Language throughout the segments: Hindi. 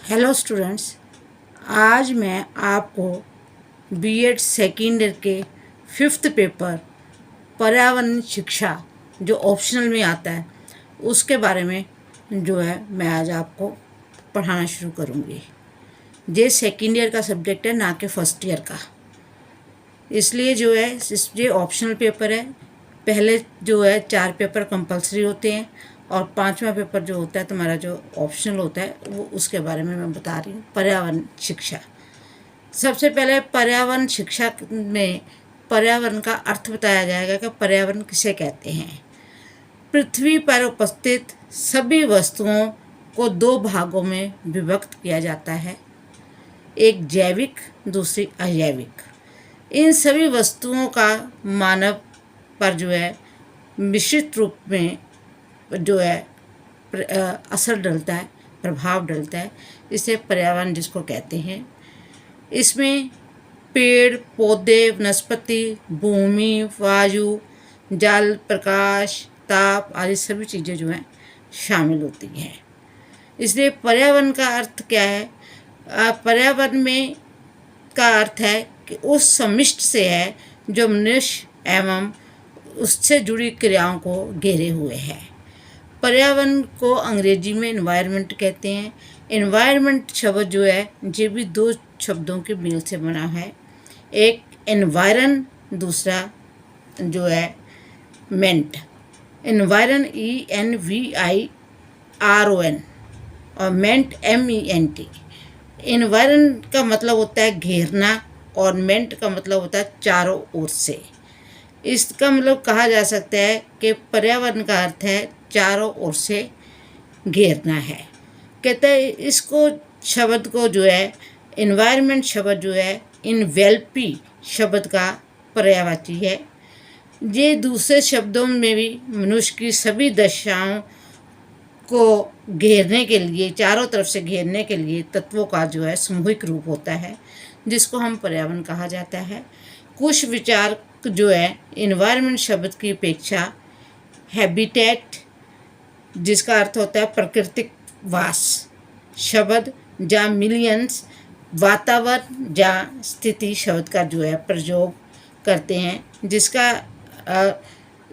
हेलो स्टूडेंट्स, आज मैं आपको बीएड सेकेंड ईयर के 5th पेपर पर्यावरण शिक्षा जो ऑप्शनल में आता है उसके बारे में जो है मैं आज आपको पढ़ाना शुरू करूँगी। ये सेकेंड ईयर का सब्जेक्ट है, ना कि फर्स्ट ईयर का। इसलिए जो है ये ऑप्शनल पेपर है। पहले जो है 4 पेपर कंपलसरी होते हैं और 5वां पेपर जो होता है तुम्हारा जो ऑप्शनल होता है वो उसके बारे में मैं बता रही हूँ। पर्यावरण शिक्षा। सबसे पहले पर्यावरण शिक्षा में पर्यावरण का अर्थ बताया जाएगा कि पर्यावरण किसे कहते हैं। पृथ्वी पर उपस्थित सभी वस्तुओं को 2 भागों में विभक्त किया जाता है, एक जैविक, दूसरी अजैविक। इन सभी वस्तुओं का मानव पर जो है मिश्रित रूप में जो है असर डलता है, प्रभाव डलता है। इसे पर्यावरण जिसको कहते हैं। इसमें पेड़ पौधे, वनस्पति, भूमि, वायु, जल, प्रकाश, ताप आदि सभी चीज़ें जो हैं शामिल होती हैं। इसलिए पर्यावरण का अर्थ क्या है? पर्यावरण में का अर्थ है कि उस समिष्ट से है जो मनुष्य एवं उससे जुड़ी क्रियाओं को घेरे हुए है। पर्यावरण को अंग्रेजी में एनवायरनमेंट कहते हैं। एनवायरनमेंट शब्द जो है ये भी 2 शब्दों के मेल से बना है, एक एनवायरन, दूसरा जो है मेंट। एनवायरन ENVIRON और मेंट MENT। एनवायरन का मतलब होता है घेरना और मेंट का मतलब होता है चारों ओर से। इसका मतलब कहा जा सकता है कि पर्यावरण का अर्थ है चारों ओर से घेरना है। कहते हैं इसको शब्द को जो है एनवायरनमेंट शब्द जो है इनवेल्पी शब्द का पर्यायवाची है। ये दूसरे शब्दों में भी मनुष्य की सभी दशाओं को घेरने के लिए, चारों तरफ से घेरने के लिए तत्वों का जो है सामूहिक रूप होता है, जिसको हम पर्यावरण कहा जाता है। कुछ विचार जो है एनवायरनमेंट शब्द की अपेक्षा हैबिटेट, जिसका अर्थ होता है प्राकृतिक वास शब्द, जहाँ मिलियंस वातावरण या स्थिति शब्द का जो है प्रयोग करते हैं, जिसका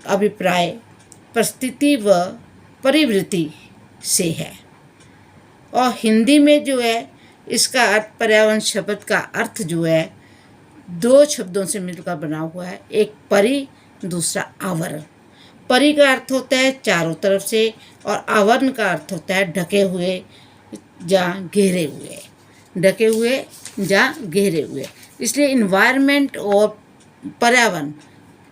अभिप्राय परिस्थिति व परिवृत्ति से है। और हिंदी में जो है इसका अर्थ, पर्यावरण शब्द का अर्थ जो है 2 शब्दों से मिलकर बना हुआ है, एक परि, दूसरा आवरण। परि का अर्थ होता है चारों तरफ से और आवरण का अर्थ होता है ढके हुए या घेरे हुए, ढके हुए या घेरे हुए। इसलिए इन्वायरमेंट और पर्यावरण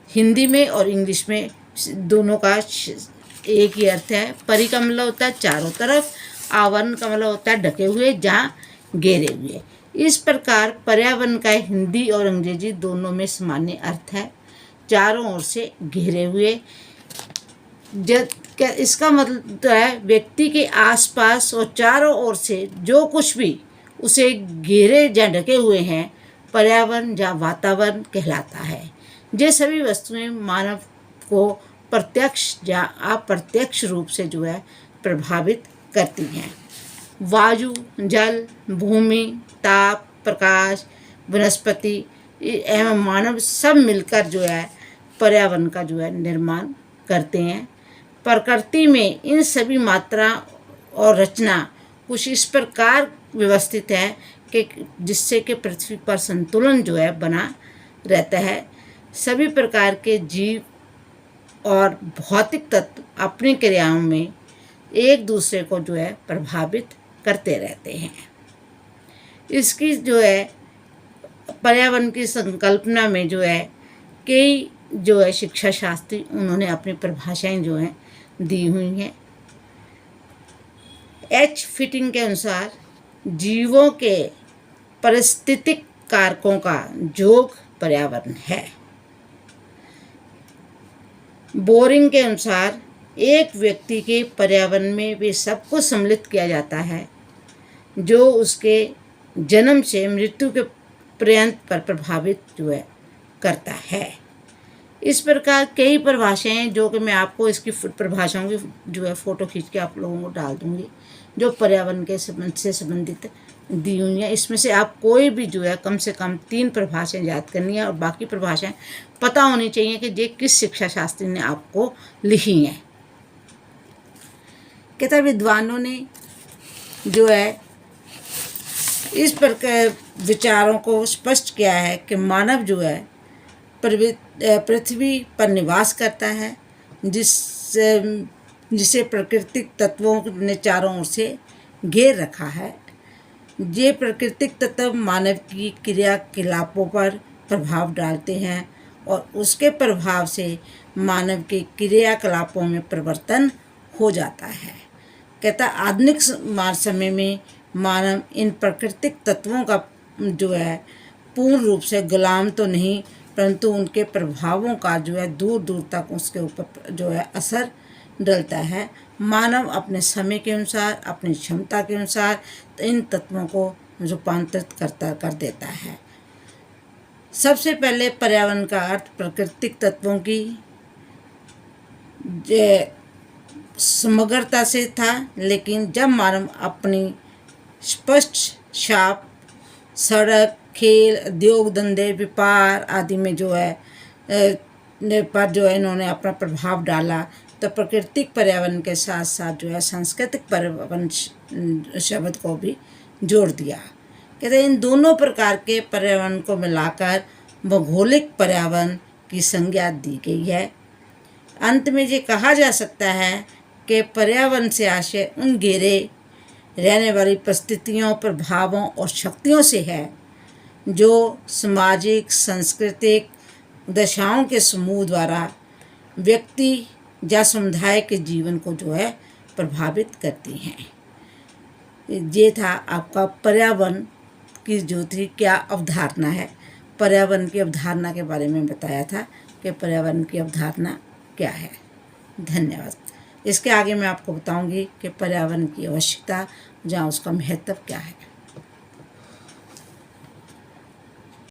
हिंदी में और इंग्लिश में दोनों का एक ही अर्थ है। परि का मतलब होता है चारों तरफ, आवरण का मतलब होता है ढके हुए जहाँ घेरे हुए। इस प्रकार पर्यावरण का हिंदी और अंग्रेजी दोनों में सामान्य अर्थ है, चारों ओर से घेरे हुए। इसका मतलब है व्यक्ति के आसपास और चारों ओर से जो कुछ भी उसे घेरे या ढके हुए हैं, पर्यावरण या वातावरण कहलाता है। ये सभी वस्तुएं मानव को प्रत्यक्ष या अप्रत्यक्ष रूप से जो है प्रभावित करती हैं। वायु, जल, भूमि, ताप, प्रकाश, वनस्पति एवं मानव सब मिलकर जो है पर्यावरण का जो है निर्माण करते हैं। प्रकृति में इन सभी मात्रा और रचना कुछ इस प्रकार व्यवस्थित है कि जिससे कि पृथ्वी पर संतुलन जो है बना रहता है। सभी प्रकार के जीव और भौतिक तत्व अपनी क्रियाओं में एक दूसरे को जो है प्रभावित करते रहते हैं। इसकी जो है पर्यावरण की संकल्पना में जो है कई जो है शिक्षा शास्त्री उन्होंने अपनी परिभाषाएं जो हैं दी हुई हैं। H. फिटिंग के अनुसार जीवों के पारिस्थितिक कारकों का योग पर्यावरण है। बोरिंग के अनुसार एक व्यक्ति के पर्यावरण में वे सब कुछ सम्मिलित किया जाता है जो उसके जन्म से मृत्यु के पर्यंत पर प्रभावित जो है करता है। इस प्रकार कई परिभाषाएं हैं जो कि मैं आपको इसकी परिभाषाओं की जो है फ़ोटो खींच के आप लोगों को डाल दूँगी, जो पर्यावरण के संबंध से संबंधित दी हुई हैं। इसमें से आप कोई भी जो है कम से कम 3 परिभाषाएं याद करनी है और बाकी परिभाषाएं पता होनी चाहिए कि ये किस शिक्षा शास्त्री ने आपको लिखी हैं। कहता विद्वानों ने जो है इस प्रकार विचारों को स्पष्ट किया है कि मानव जो है पृथ्वी पर निवास करता है, जिसे प्राकृतिक तत्वों ने चारों ओर से घेर रखा है। ये प्राकृतिक तत्व मानव की क्रियाकलापों पर प्रभाव डालते हैं और उसके प्रभाव से मानव के क्रियाकलापों में परिवर्तन हो जाता है। कहता आधुनिक समय में मानव इन प्राकृतिक तत्वों का जो है पूर्ण रूप से गुलाम तो नहीं, परंतु उनके प्रभावों का जो है दूर दूर तक उसके ऊपर जो है असर डलता है। मानव अपने समय के अनुसार, अपनी क्षमता के अनुसार इन तत्वों को रूपांतरित कर देता है। सबसे पहले पर्यावरण का अर्थ प्राकृतिक तत्वों की समग्रता से था, लेकिन जब मानव अपनी स्पष्ट छाप सड़क, खेल, उद्योग धंधे, व्यापार आदि में जो है पर जो है इन्होंने अपना प्रभाव डाला, तो प्राकृतिक पर्यावरण के साथ साथ जो है सांस्कृतिक पर्यावरण शब्द को भी जोड़ दिया। कहते हैं इन दोनों प्रकार के पर्यावरण को मिलाकर भौगोलिक पर्यावरण की संज्ञा दी गई है। अंत में ये कहा जा सकता है कि पर्यावरण से आशय उन घेरे रहने वाली परिस्थितियों, प्रभावों और शक्तियों से है जो सामाजिक सांस्कृतिक दशाओं के समूह द्वारा व्यक्ति या समुदाय के जीवन को जो है प्रभावित करती हैं। ये था आपका पर्यावरण की जो थी क्या अवधारणा है। पर्यावरण की अवधारणा के बारे में बताया था कि पर्यावरण की अवधारणा क्या है। धन्यवाद। इसके आगे मैं आपको बताऊंगी कि पर्यावरण की आवश्यकता या उसका महत्व क्या है।